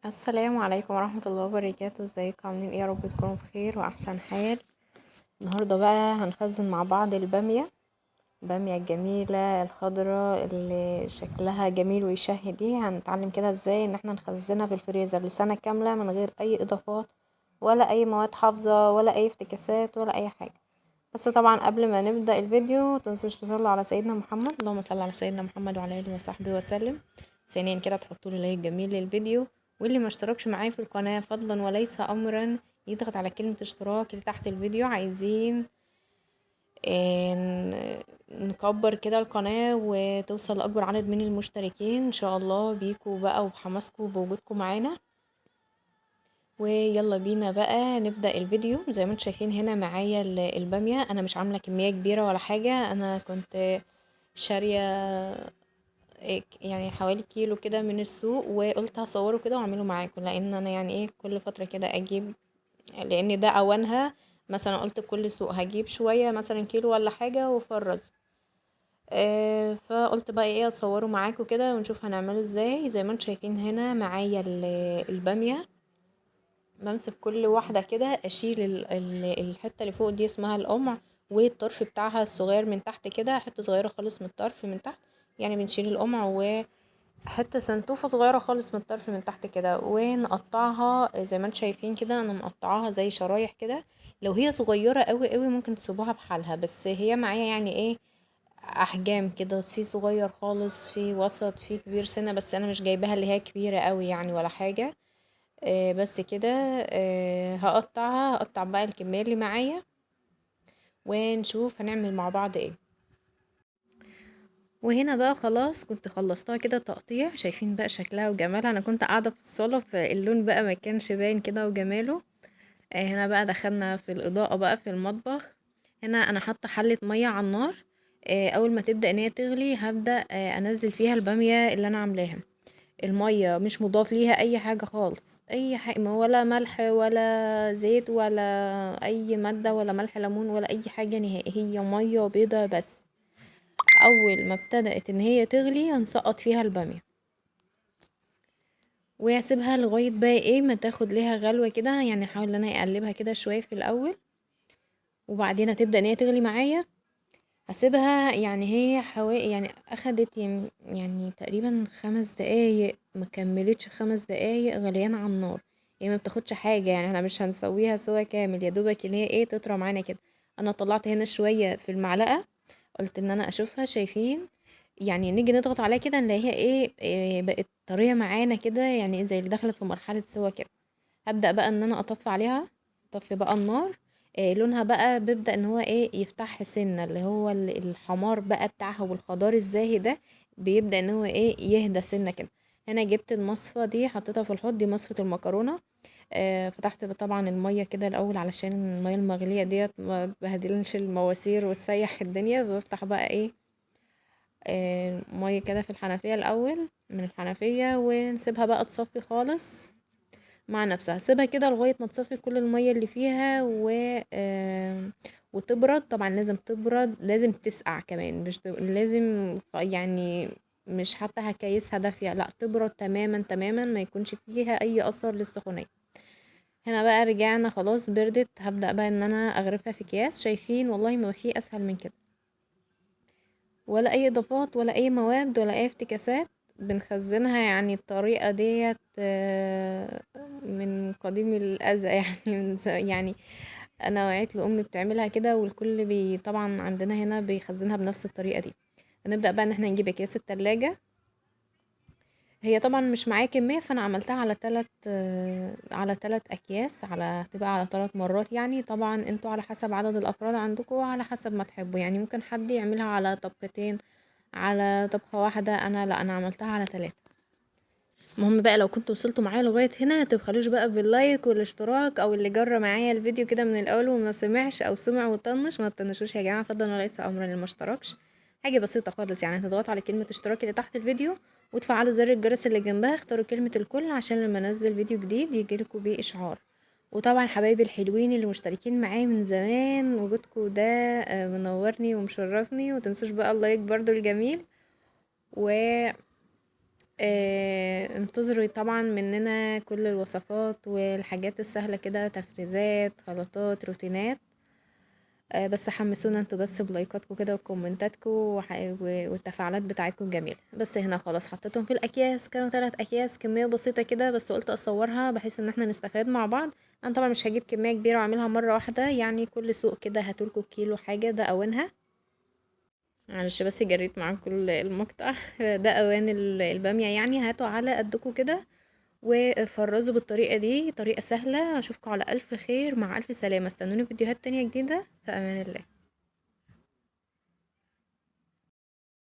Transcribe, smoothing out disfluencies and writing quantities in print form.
السلام عليكم ورحمة الله وبركاته. ازيكم عاملين ايه؟ يا رب تكونوا بخير واحسن حال. النهاردة بقى هنخزن مع بعض البامية الجميلة الخضراء اللي شكلها جميل ويشهي دي. هنتعلم كده ازاي ان احنا نخزنها في الفريزر لسنة كاملة من غير اي اضافات ولا اي مواد حافظة ولا اي افتكاسات ولا اي حاجة. بس طبعا قبل ما نبدأ الفيديو متنسوش تصلوا على سيدنا محمد، اللهم صل على سيدنا محمد وعلى اله وصحبه وسلم. ثانيا كده تحطوا لي لايك جميل للفيديو، واللي ما اشتركش معايا في القناة فضلا وليس امرا يضغط على كلمة اشتراك اللي تحت الفيديو. عايزين نكبر كده القناة وتوصل لأكبر عدد من المشتركين ان شاء الله بيكوا بقى وبحماسكوا بوجودكم معانا. ويلا بينا بقى نبدأ الفيديو. زي ما انتم شايفين هنا معايا البامية، انا مش عاملة كمية كبيرة ولا حاجة، انا كنت شارية يعني حوالي كيلو كده من السوق، وقلت هصوره كده واعمله معاكم لان انا يعني ايه كل فترة كده اجيب، لان ده اوانها. مثلا قلت كل سوق هجيب شوية مثلا كيلو ولا حاجة وفرز. فقلت بقى ايه اصوره معاكم كده ونشوف هنعمله ازاي. زي ما انتم شايفين هنا معايا البامية. بمسك كل واحدة كده اشيل الحتة اللي فوق دي اسمها القمع، والطرف بتاعها الصغير من تحت كده، حتة صغيرة خالص من الطرف من تحت. يعني بنشيل القمع وحتة سنتوفة صغيرة خالص من الطرف من تحت كده، ونقطعها زي ما انتم شايفين كده. انا مقطعاها زي شرايح كده. لو هي صغيرة قوي قوي ممكن تسيبوها بحالها، بس هي معايا يعني ايه احجام كده، في صغير خالص في وسط في كبير سنة، بس انا مش جايباها اللي هي كبيرة قوي يعني ولا حاجة. بس كده. هقطع بقى الكمية اللي معايا ونشوف هنعمل مع بعض ايه. وهنا بقى خلاص كنت خلصتها كده تقطيع. شايفين بقى شكلها وجمالها، انا كنت قاعدة في الصالة فاللون بقى ما كانش باين كده وجماله. هنا بقى دخلنا في الإضاءة بقى في المطبخ. هنا انا حاطة حلة مية على النار. اول ما تبدأ ان هي تغلي هبدأ انزل فيها البامية اللي انا عاملاها. المية مش مضاف ليها اي حاجة خالص، اي حاجة ولا ملح ولا زيت ولا اي مادة ولا ملح ليمون ولا اي حاجة نهائي، هي مية بيضة بس. اول ما ابتدأت ان هي تغلي هنسقط فيها البامية وهسيبها لغاية بقى ايه ما تاخد ليها غلوة كده. يعني احاول ان انا اقلبها كده شوية في الاول، وبعدين هتبدأ ان هي تغلي معايا. هسيبها يعني هي حوالي يعني اخدت يعني تقريبا 5 دقايق، ما كملتش 5 دقايق غليان على النار. يعني ما بتاخدش حاجة، يعني احنا مش هنسويها سوا كامل، يا دوبك اللي هي ايه تطرى معانا كده. انا طلعت هنا شوية في المعلقة، قلت ان انا اشوفها. شايفين يعني نيجي نضغط عليها كده نلاقيها إيه بقت طرية معانا كده، يعني زي اللي دخلت في مرحلة سوا كده. هبدأ بقى ان انا اطفي عليها، اطفي بقى النار. لونها بقى بيبدأ ان هو ايه يفتح سنة، اللي هو الحمار بقى بتاعها والخضار الزاهي ده بيبدأ ان هو ايه يهدى سنة كده. هنا جبت المصفى دي حطيتها في الحوض، دي مصفى المكرونة. فتحت طبعا المية كده الاول علشان المية المغلية ديت ما تبهدلنش المواسير وتسيح الدنيا. بفتح بقى ايه مية كده في الحنفية الاول من الحنفية، ونسيبها بقى تصفي خالص مع نفسها. سيبها كده لغاية ما تصفي كل المية اللي فيها وتبرد. طبعا لازم تبرد، لازم تسقع كمان، مش لازم يعني مش حتى هكيسها دافية، لا تبرد تماما تماما ما يكونش فيها اي اثر للسخونية. هنا بقى رجعنا خلاص بردت، هبدأ بقى ان انا اغرفها في اكياس. شايفين والله ما في اسهل من كده، ولا اي اضافات ولا اي مواد ولا اي افتكاسات. بنخزنها يعني الطريقة ديت من قديم الأزل يعني يعني انا وعيت لأمي بتعملها كده، والكل طبعا عندنا هنا بيخزنها بنفس الطريقة دي. هنبدأ بقى ان احنا نجيب اكياس التلاجة. هي طبعا مش معايا كمية، فانا عملتها على 3 اكياس، تبقى على 3 مرات. يعني طبعا انتوا على حسب عدد الافراد عندكم وعلى حسب ما تحبوا، يعني ممكن حد يعملها على طبقتين على طبخة واحدة. انا لا، انا عملتها على 3. المهم بقى لو كنتوا وصلتوا معايا لغاية هنا متبخلوش بقى باللايك والاشتراك، او اللي جرى معايا الفيديو كده من الاول وما سمعش او سمع وطنش ما تطنشوش يا جماعة فضلا وليس امرا اللي ما اشتركش. حاجة بسيطة خالص، يعني هتضغطوا على كلمة اشتراك اللي تحت الفيديو وتفعلوا زر الجرس اللي جنبها، اختاروا كلمة الكل عشان لما انزل فيديو جديد يجيلكوا بيه اشعار. وطبعا حبايبي الحلوين اللي مشتركين معايا من زمان، وجودكوا ده منورني ومشرفني. ومتنسوش بقى اللايك برضو الجميل. و انتظروا طبعا مننا كل الوصفات والحاجات السهلة كده، تفريزات، خلطات، روتينات. بس حمسونا انتوا بس بلايكاتكم كده وكومنتاتكم والتفاعلات بتاعتكم الجميلة. بس هنا خلاص حطيتهم في الاكياس، كانوا 3 اكياس، كمية بسيطة كده، بس قلت اصورها بحيث ان احنا نستفاد مع بعض. انا طبعا مش هجيب كمية كبيرة واعملها مرة واحدة، يعني كل سوق كده هاتولكوا كيلو حاجة، ده اوانها. معلش بس جريت معاكم المقطع. ده اوان البامية، يعني هاتوا على قدكم كده وفرزوا بالطريقة دي، طريقة سهلة. اشوفكم على الف خير، مع الف سلامة، استنوني فيديوهات تانية جديدة، في امان الله.